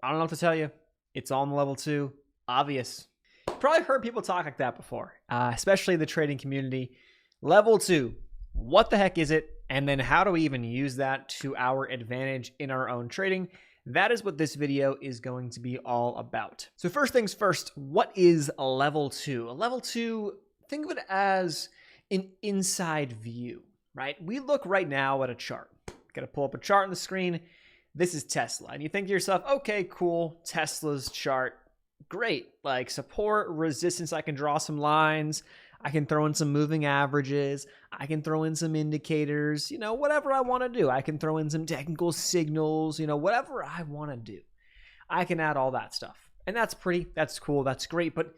I don't know what to tell you. It's all in level 2. Obvious. Probably heard people talk like that before, especially the trading community. Level 2. What the heck is it? And then how do we even use that to our advantage in our own trading? That is what this video is going to be all about. So first things first, what is a level 2? A level 2, think of it as an inside view, right? We look right now at a chart. Got to pull up a chart on the screen. This is Tesla. And you think to yourself, okay, cool, Tesla's chart. Great, like support, resistance, I can draw some lines. I can throw in some moving averages. I can throw in some indicators, whatever I want to do. I can throw in some technical signals, whatever I want to do. I can add all that stuff. And that's cool, that's great. But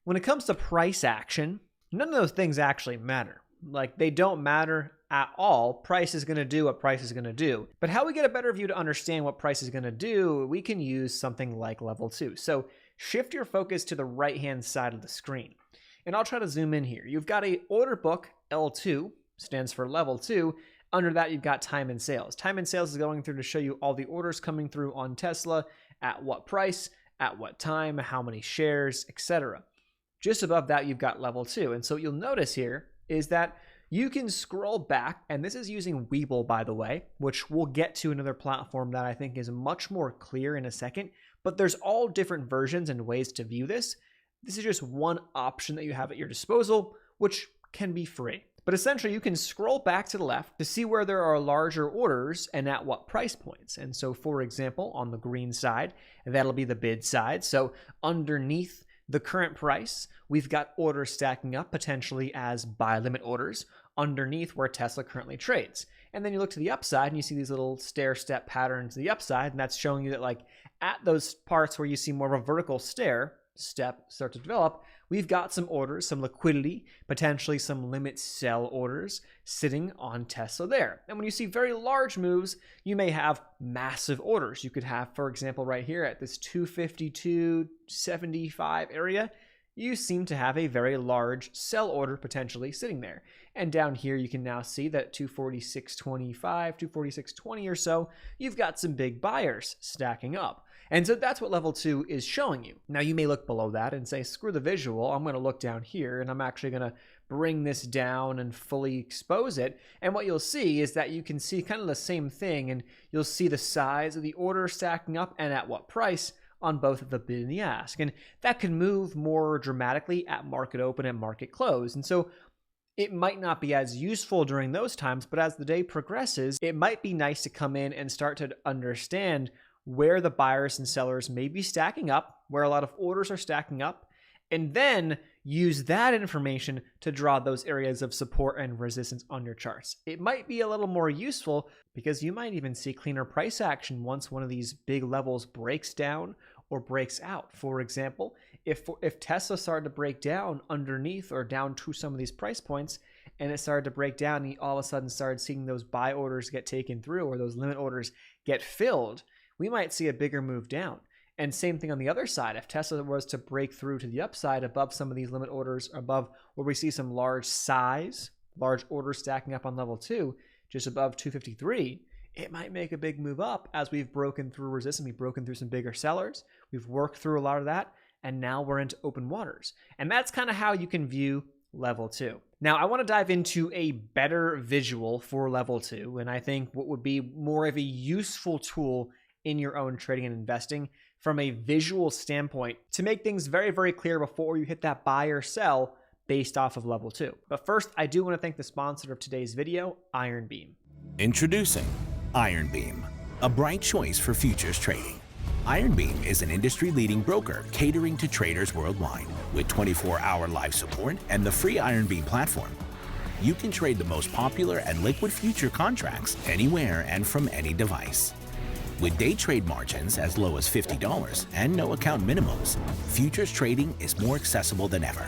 when it comes to price action, none of those things actually matter. Like, they don't matter at all. Price is going to do what price is going to do. But how we get a better view to understand what price is going to do, we can use something like level 2. So shift your focus to the right-hand side of the screen. And I'll try to zoom in here. You've got a order book, L2, stands for level 2. Under that, you've got time and sales. Time and sales is going through to show you all the orders coming through on Tesla, at what price, at what time, how many shares, etc. Just above that, you've got level 2. And so what you'll notice here is that you can scroll back, and this is using Webull, by the way, which we'll get to another platform that I think is much more clear in a second, but there's all different versions and ways to view this. This is just one option that you have at your disposal, which can be free. But essentially, you can scroll back to the left to see where there are larger orders and at what price points. And so, for example, on the green side, that'll be the bid side. So underneath the current price, we've got orders stacking up potentially as buy limit orders underneath where Tesla currently trades. And then you look to the upside and you see these little stair step patterns to the upside, and that's showing you that, like, at those parts where you see more of a vertical step start to develop, we've got some orders, some liquidity, potentially some limit sell orders sitting on Tesla there. And when you see very large moves, you may have massive orders. You could have, for example, right here at this 252.75 area, you seem to have a very large sell order potentially sitting there. And down here, you can now see that 246.25, 246.20 or so, you've got some big buyers stacking up. And so that's what level 2 is showing you. Now, you may look below that and say, screw the visual, I'm going to look down here and I'm actually going to bring this down and fully expose it. And what you'll see is that you can see kind of the same thing, and you'll see the size of the order stacking up and at what price on both the bid and the ask. And that can move more dramatically at market open and market close. And so it might not be as useful during those times, but as the day progresses, it might be nice to come in and start to understand where the buyers and sellers may be stacking up, where a lot of orders are stacking up, and then use that information to draw those areas of support and resistance on your charts. It might be a little more useful because you might even see cleaner price action once one of these big levels breaks down or breaks out. For example, if Tesla started to break down underneath or down to some of these price points, and it started to break down, and you all of a sudden started seeing those buy orders get taken through or those limit orders get filled, we might see a bigger move down. And same thing on the other side. If Tesla was to break through to the upside above some of these limit orders, above where we see some large orders stacking up on level 2, just above 253, it might make a big move up as we've broken through resistance. We've broken through some bigger sellers. We've worked through a lot of that, and now we're into open waters. And that's kind of how you can view level 2. Now, I want to dive into a better visual for level 2, and I think what would be more of a useful tool in your own trading and investing from a visual standpoint to make things very, very clear before you hit that buy or sell based off of level 2. But first, I do want to thank the sponsor of today's video, Ironbeam. Introducing Ironbeam, a bright choice for futures trading. Ironbeam is an industry-leading broker catering to traders worldwide. With 24-hour live support and the free Ironbeam platform, you can trade the most popular and liquid future contracts anywhere and from any device. With day trade margins as low as $50 and no account minimums, futures trading is more accessible than ever.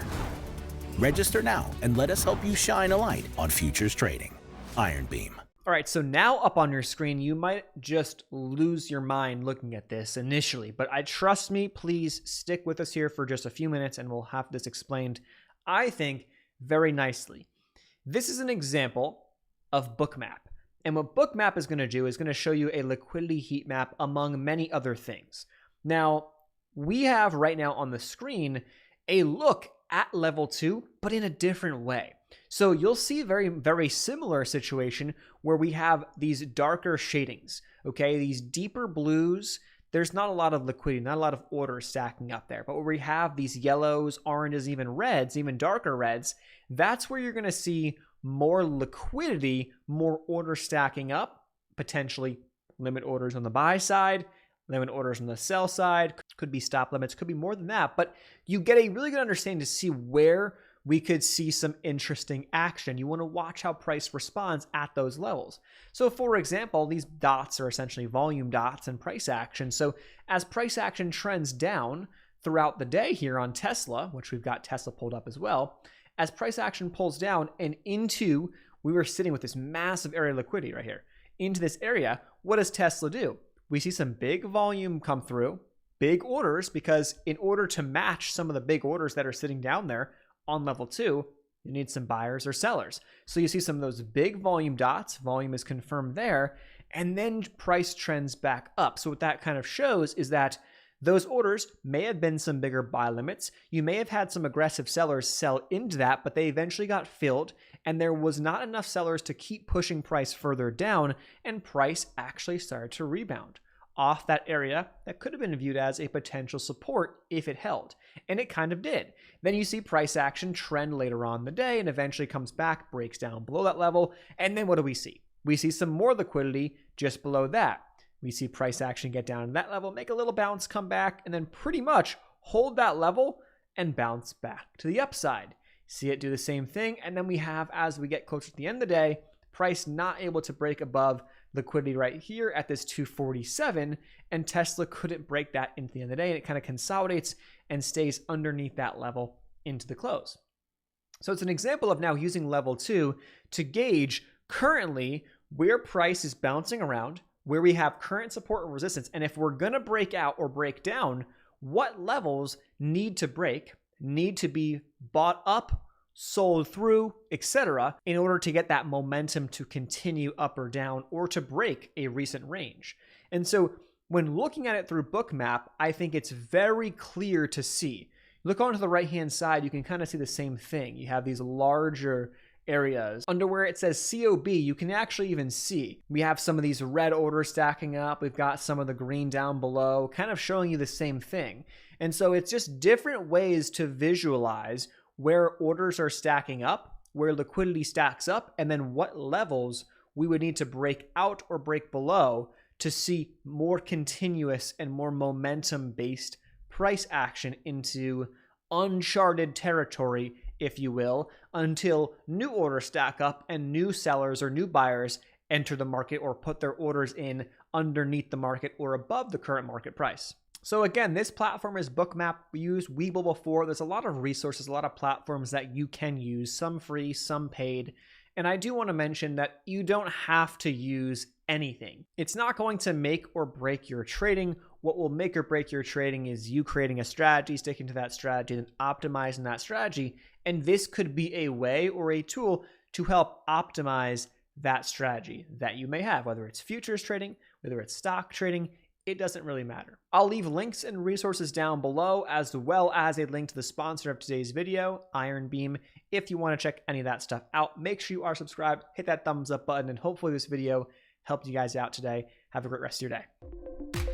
Register now and let us help you shine a light on futures trading. Ironbeam. All right, so now up on your screen, you might just lose your mind looking at this initially, but trust me, please stick with us here for just a few minutes and we'll have this explained, I think, very nicely. This is an example of bookmap. And what bookmap is going to do is going to show you a liquidity heat map among many other things. Now, we have right now on the screen a look at level 2, but in a different way. So you'll see a very, very similar situation where we have these darker shadings, okay? These deeper blues, there's not a lot of liquidity, not a lot of orders stacking up there. But where we have these yellows, oranges, even reds, even darker reds, that's where you're going to see more liquidity, more orders stacking up, potentially limit orders on the buy side, limit orders on the sell side, could be stop limits, could be more than that, but you get a really good understanding to see where we could see some interesting action. You want to watch how price responds at those levels. So for example, these dots are essentially volume dots and price action. So as price action trends down throughout the day here on Tesla, which we've got Tesla pulled up as well, as price action pulls down and into, we were sitting with this massive area of liquidity right here, into this area, what does Tesla do? We see some big volume come through, big orders, because in order to match some of the big orders that are sitting down there on level 2, you need some buyers or sellers. So you see some of those big volume dots, volume is confirmed there, and then price trends back up. So what that kind of shows is that those orders may have been some bigger buy limits. You may have had some aggressive sellers sell into that, but they eventually got filled, and there was not enough sellers to keep pushing price further down, and price actually started to rebound off that area that could have been viewed as a potential support if it held. And it kind of did. Then you see price action trend later on in the day and eventually comes back, breaks down below that level. And then what do we see? We see some more liquidity just below that. We see price action get down to that level, make a little bounce, come back, and then pretty much hold that level and bounce back to the upside. See it do the same thing. And then we have, as we get closer to the end of the day, price not able to break above liquidity right here at this 247, and Tesla couldn't break that into the end of the day, and it kind of consolidates and stays underneath that level into the close. So it's an example of now using level 2 to gauge currently where price is bouncing around, where we have current support and resistance, and if we're going to break out or break down, what levels need to break, need to be bought up, sold through, etc., in order to get that momentum to continue up or down or to break a recent range. And so when looking at it through bookmap, I think it's very clear to see. Look onto the right-hand side, you can kind of see the same thing. You have these larger areas. Under where it says COB, you can actually even see we have some of these red orders stacking up. We've got some of the green down below, kind of showing you the same thing. And so it's just different ways to visualize where orders are stacking up, where liquidity stacks up, and then what levels we would need to break out or break below to see more continuous and more momentum-based price action into uncharted territory, if you will, until new orders stack up and new sellers or new buyers enter the market or put their orders in underneath the market or above the current market price. So again, this platform is bookmap. We used Webull before. There's a lot of resources, a lot of platforms that you can use, some free, some paid. And I do want to mention that you don't have to use anything. It's not going to make or break your trading. What will make or break your trading is you creating a strategy, sticking to that strategy, and optimizing that strategy. And this could be a way or a tool to help optimize that strategy that you may have, whether it's futures trading, whether it's stock trading. It doesn't really matter. I'll leave links and resources down below, as well as a link to the sponsor of today's video, Ironbeam. If you want to check any of that stuff out, make sure you are subscribed, hit that thumbs up button, and hopefully this video helped you guys out today. Have a great rest of your day.